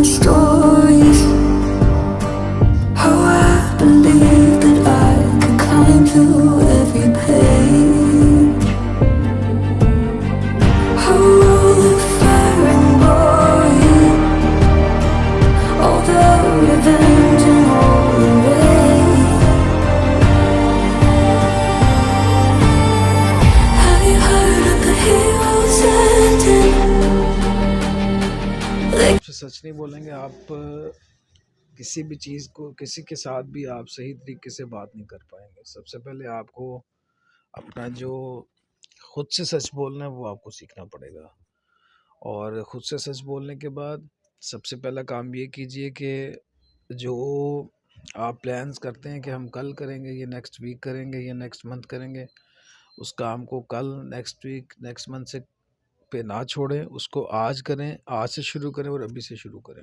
stories. How I believed that I could climb through every page. How all the fire and glory, all the revenge and all the rage. Have you heard of the heroes ending? आपसे सच नहीं बोलेंगे आप किसी भी चीज़ को किसी के साथ भी आप सही तरीके से बात नहीं कर पाएंगे। सबसे पहले आपको अपना जो खुद से सच बोलना है वो आपको सीखना पड़ेगा। और खुद से सच बोलने के बाद सबसे पहला काम ये कीजिए कि जो आप प्लान्स करते हैं कि हम कल करेंगे, ये नेक्स्ट वीक करेंगे, ये नेक्स्ट मंथ करेंगे, उस काम को कल, नेक्स्ट वीक, नेक्स्ट मंथ से पे ना छोड़ें, उसको आज करें, आज से शुरू करें और अभी से शुरू करें।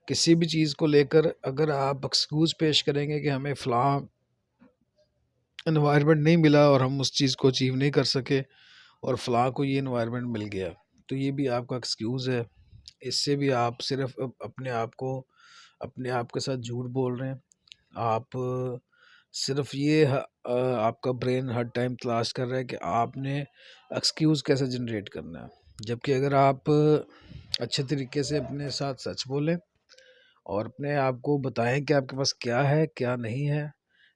किसी भी चीज़ को लेकर अगर आप एक्सक्यूज़ पेश करेंगे कि हमें फ़लाँ एनवायरनमेंट नहीं मिला और हम उस चीज़ को अचीव नहीं कर सके और फ़लाँ को ये एनवायरनमेंट मिल गया, तो ये भी आपका एक्सक्यूज़ है। इससे भी आप सिर्फ़ अपने आप के साथ झूठ बोल रहे हैं। आप सिर्फ़ आपका ब्रेन हर टाइम तलाश कर रहा है कि आपने एक्सक्यूज़ कैसे जनरेट करना है। जबकि अगर आप अच्छे तरीके से अपने साथ सच बोलें और अपने आप को बताएं कि आपके पास क्या है, क्या नहीं है।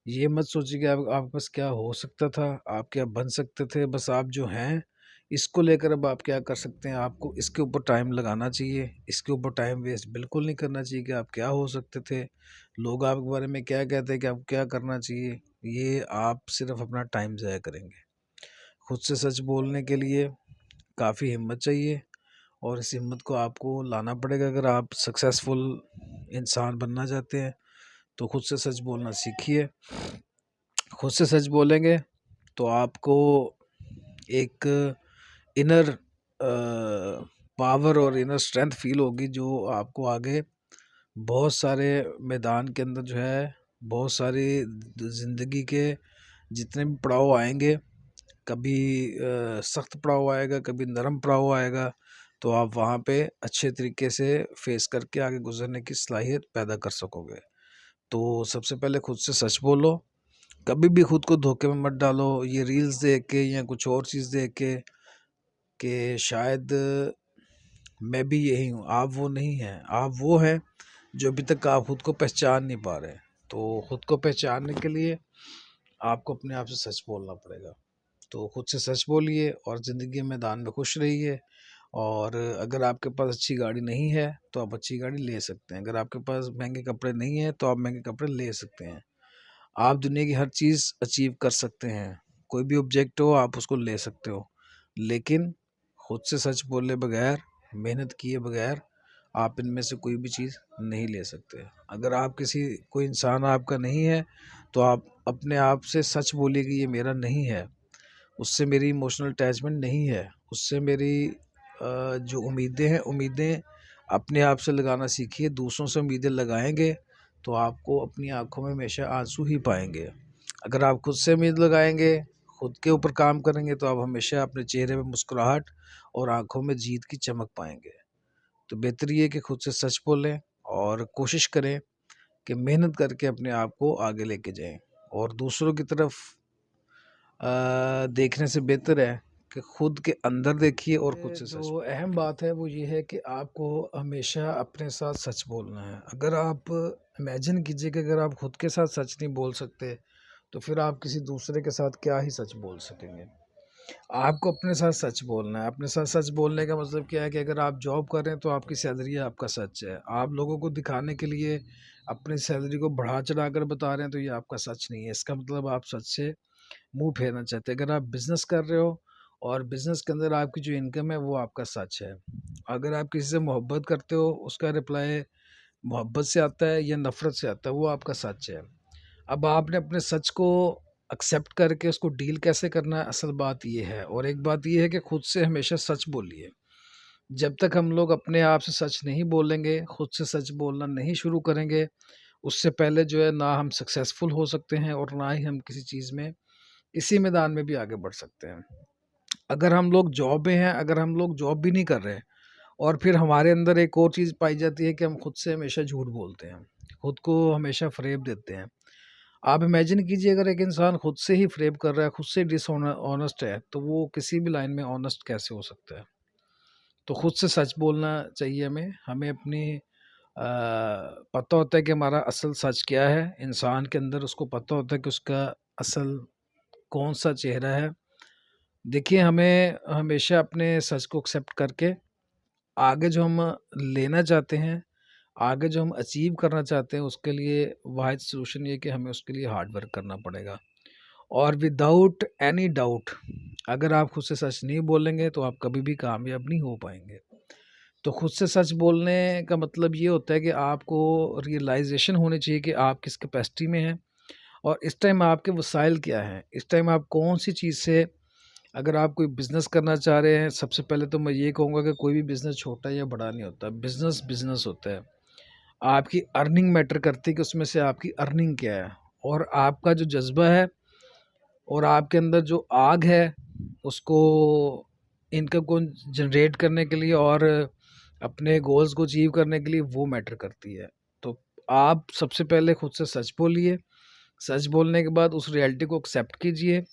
ये मत सोचिए कि आप आपके पास क्या हो सकता था, आप क्या बन सकते थे। बस आप जो हैं, इसको लेकर अब आप क्या कर सकते हैं, आपको इसके ऊपर टाइम लगाना चाहिए। इसके ऊपर टाइम वेस्ट बिल्कुल नहीं करना चाहिए कि आप क्या हो सकते थे, लोग आपके बारे में क्या कहते हैं कि आपको क्या करना चाहिए। ये आप सिर्फ़ अपना टाइम ज़ाया करेंगे। खुद से सच बोलने के लिए काफ़ी हिम्मत चाहिए और इस हिम्मत को आपको लाना पड़ेगा। अगर आप सक्सेसफुल इंसान बनना चाहते हैं तो खुद से सच बोलना सीखिए। खुद से सच बोलेंगे तो आपको एक इनर पावर और इनर स्ट्रेंथ फील होगी, जो आपको आगे बहुत सारे मैदान के अंदर जो है, बहुत सारी ज़िंदगी के जितने भी पड़ाव आएंगे, कभी सख्त पड़ाव आएगा, कभी नरम पड़ाव आएगा, तो आप वहाँ पे अच्छे तरीके से फेस करके आगे गुजरने की सलाहियत पैदा कर सकोगे। तो सबसे पहले खुद से सच बोलो। कभी भी खुद को धोखे में मत डालो ये रील्स देख के या कुछ और चीज़ देख के कि शायद मैं भी यही हूँ। आप वो नहीं हैं, आप वो हैं जो अभी तक आप खुद को पहचान नहीं पा रहे। तो खुद को पहचानने के लिए आपको अपने आप से सच बोलना पड़ेगा। तो खुद से सच बोलिए और ज़िंदगी के मैदान में खुश रहिए। और अगर आपके पास अच्छी गाड़ी नहीं है तो आप अच्छी गाड़ी ले सकते हैं। अगर आपके पास महंगे कपड़े नहीं हैं तो आप महंगे कपड़े ले सकते हैं। आप दुनिया की हर चीज़ अचीव कर सकते हैं। कोई भी ऑब्जेक्ट हो आप उसको ले सकते हो। लेकिन खुद से सच बोले बगैर, मेहनत किए बगैर आप इनमें से कोई भी चीज़ नहीं ले सकते। अगर आप कोई इंसान आपका नहीं है तो आप अपने आप से सच बोलिए कि ये मेरा नहीं है, उससे मेरी इमोशनल अटैचमेंट नहीं है, उससे मेरी जो उम्मीदें अपने आप से लगाना सीखिए। दूसरों से उम्मीदें लगाएंगे तो आपको अपनी आंखों में हमेशा आंसू ही पाएंगे। अगर आप खुद से उम्मीद लगाएंगे, खुद के ऊपर काम करेंगे, तो आप हमेशा अपने चेहरे पे मुस्कुराहट और आंखों में जीत की चमक पाएंगे। तो बेहतर ये है कि खुद से सच बोलें और कोशिश करें कि मेहनत करके अपने आप को आगे लेके जाएं। और दूसरों की तरफ देखने से बेहतर है कि खुद के अंदर देखिए और खुद से सच जो अहम बात है वो ये है कि आपको हमेशा अपने साथ सच बोलना है। अगर आप इमेजिन कीजिए कि अगर आप खुद के साथ सच नहीं बोल सकते तो फिर आप किसी दूसरे के साथ क्या ही सच बोल सकेंगे। आपको अपने साथ सच बोलना है। अपने साथ सच बोलने का मतलब क्या है कि अगर आप जॉब कर रहे हैं तो आपकी सैलरी आपका सच है। आप लोगों को दिखाने के लिए अपनी सैलरी को बढ़ा चढ़ा कर बता रहे हैं तो ये आपका सच नहीं है। इसका मतलब आप सच से मुंह फेरना चाहते हैं। अगर आप बिजनेस कर रहे हो और बिजनेस के अंदर आपकी जो इनकम है वो आपका सच है। अगर आप किसी से मोहब्बत करते हो उसका रिप्लाई मोहब्बत से आता है या नफरत से आता है, वो आपका सच है। अब आपने अपने सच को एक्सेप्ट करके उसको डील कैसे करना है, असल बात ये है। और एक बात ये है कि खुद से हमेशा सच बोलिए। जब तक हम लोग अपने आप से सच नहीं बोलेंगे, खुद से सच बोलना नहीं शुरू करेंगे, उससे पहले जो है ना हम सक्सेसफुल हो सकते हैं और ना ही हम किसी चीज़ में, इसी मैदान में भी आगे बढ़ सकते हैं। अगर हम लोग जॉब में हैं, अगर हम लोग जॉब भी नहीं कर रहे और फिर हमारे अंदर एक और चीज़ पाई जाती है कि हम खुद से हमेशा झूठ बोलते हैं, खुद को हमेशा फ़रेब देते हैं। आप इमेजिन कीजिए अगर एक इंसान खुद से ही फ़रेब कर रहा है, खुद से ऑनेस्ट है, तो वो किसी भी लाइन में ऑनेस्ट कैसे हो सकता है? तो खुद से सच बोलना चाहिए हमें। हमें अपनी पता होता है कि हमारा असल सच क्या है, इंसान के अंदर उसको पता होता है कि उसका असल कौन-सा चेहरा है। देखिए, हमें हमेशा अपने सच को एक्सेप्ट करके आगे जो हम लेना चाहते हैं, आगे जो हम अचीव करना चाहते हैं, उसके लिए वाहिद सॉल्यूशन ये है कि हमें उसके लिए हार्ड वर्क करना पड़ेगा। और विदाउट एनी डाउट अगर आप खुद से सच नहीं बोलेंगे, तो आप कभी भी कामयाब नहीं हो पाएँगे। तो खुद से सच बोलने का मतलब ये होता है कि आपको रियलाइज़ेशन होनी चाहिए कि आप किस कैपेसिटी में हैं और इस टाइम आपके वसाइल क्या हैं। इस टाइम आप कौन-सी चीज़ से अगर आप कोई बिज़नेस करना चाह रहे हैं, सबसे पहले तो मैं ये कहूँगा कि कोई भी बिज़नेस छोटा या बड़ा नहीं होता। बिज़नेस, बिज़नेस होता है। आपकी अर्निंग मैटर करती है कि उसमें से आपकी अर्निंग क्या है और आपका जो जज़्बा है और आपके अंदर जो आग है, उसको इनकम को जनरेट करने के लिए और अपने गोल्स को अचीव करने के लिए वो मैटर करती है। तो आप सबसे पहले खुद से सच बोलिए। सच बोलने के बाद उस रियलिटी को एक्सेप्ट कीजिए।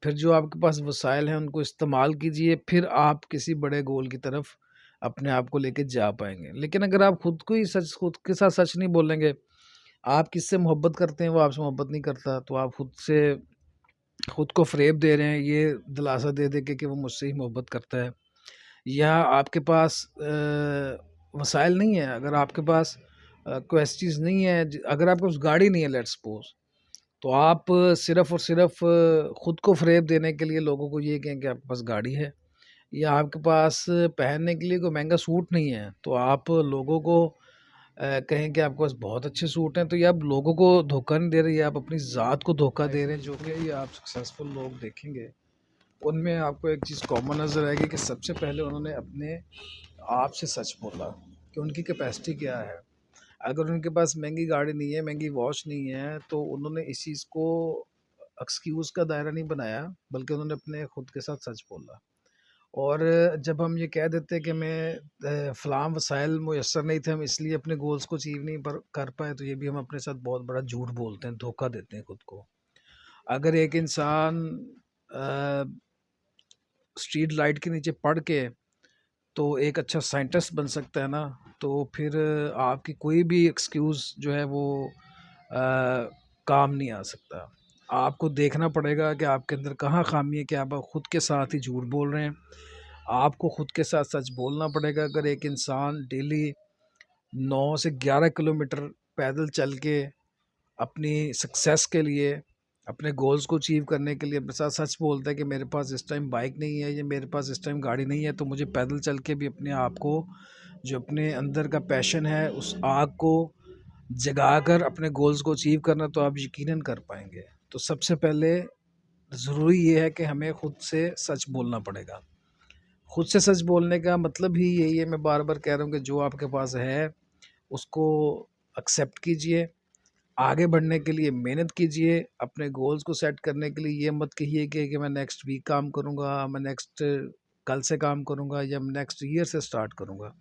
फिर जो आपके पास वसाइल हैं उनको इस्तेमाल कीजिए। फिर आप किसी बड़े गोल की तरफ अपने आप को लेके जा पाएँगे। लेकिन अगर आप खुद के साथ सच नहीं बोलेंगे, आप किससे मोहब्बत करते हैं वो आपसे मोहब्बत नहीं करता, तो आप खुद को फ़रेब दे रहे हैं ये दिलासा दे के कि वो मुझसे ही मोहब्बत करता है। या आपके पास वसाइल नहीं है, अगर आपके पास कोई ऐसी चीज़ नहीं है अगर आपके पास गाड़ी नहीं है लेट्स सपोज़, तो आप सिर्फ़ और सिर्फ़ खुद को फ़रेब देने के लिए लोगों को ये कहें कि आपके पास गाड़ी है या आपके पास पहनने के लिए कोई महँगा सूट नहीं है, तो आप लोगों को कहें कि आपके पास बहुत अच्छे सूट हैं, तो ये आप लोगों को धोखा नहीं दे रहे, ये आप अपनी ज़ात को धोखा दे रहे हैं, जो कि ये आप सक्सेसफुल लोग देखेंगे, उनमें आपको एक चीज़ कॉमन नज़र आएगी कि सबसे पहले उन्होंने अपने आप से सच बोला कि उनकी कैपेसिटी क्या है। अगर उनके पास महँगी गाड़ी नहीं है, महँगी वॉच नहीं है, तो उन्होंने इस चीज़ को एक्सक्यूज़ का दायरा नहीं बनाया, बल्कि उन्होंने अपने खुद के साथ सच बोला। और जब हम ये कह देते हैं कि मैं फ़लाँ वसाइल मुयस्सर नहीं थे, हम इसलिए अपने गोल्स को अचीव नहीं पर कर पाए, तो ये भी हम अपने साथ बहुत बड़ा झूठ बोलते हैं, धोखा देते हैं खुद को। अगर एक इंसान अ, स्ट्रीट लाइट के नीचे पड़ के तो एक अच्छा साइंटिस्ट बन सकता है ना, तो फिर आपकी कोई भी एक्सक्यूज़ जो है वो काम नहीं आ सकता। आपको देखना पड़ेगा कि आपके अंदर कहाँ ख़ामी है कि आप खुद के साथ ही झूठ बोल रहे हैं। आपको खुद के साथ सच बोलना पड़ेगा। अगर एक इंसान डेली 9 से 11 किलोमीटर पैदल चल के अपनी सक्सेस के लिए, अपने गोल्स को अचीव करने के लिए अपने साथ सच बोलता है कि मेरे पास इस टाइम बाइक नहीं है या मेरे पास इस टाइम गाड़ी नहीं है, तो मुझे पैदल चल के भी अपने आप को जो अपने अंदर का पैशन है, उस आग को जगाकर अपने गोल्स को अचीव करना, तो आप यकीनन कर पाएँगे। तो सबसे पहले ज़रूरी ये है कि हमें खुद से सच बोलना पड़ेगा। खुद से सच बोलने का मतलब ही यही है, मैं बार-बार कह रहा हूँ कि जो आपके पास है, उसको एक्सेप्ट कीजिए। आगे बढ़ने के लिए मेहनत कीजिए, अपने गोल्स को सेट करने के लिए ये मत कहिए कि मैं नेक्स्ट वीक काम करूँगा, मैं नेक्स्ट कल से काम करूँगा या मैं नेक्स्ट ईयर से स्टार्ट करूँगा।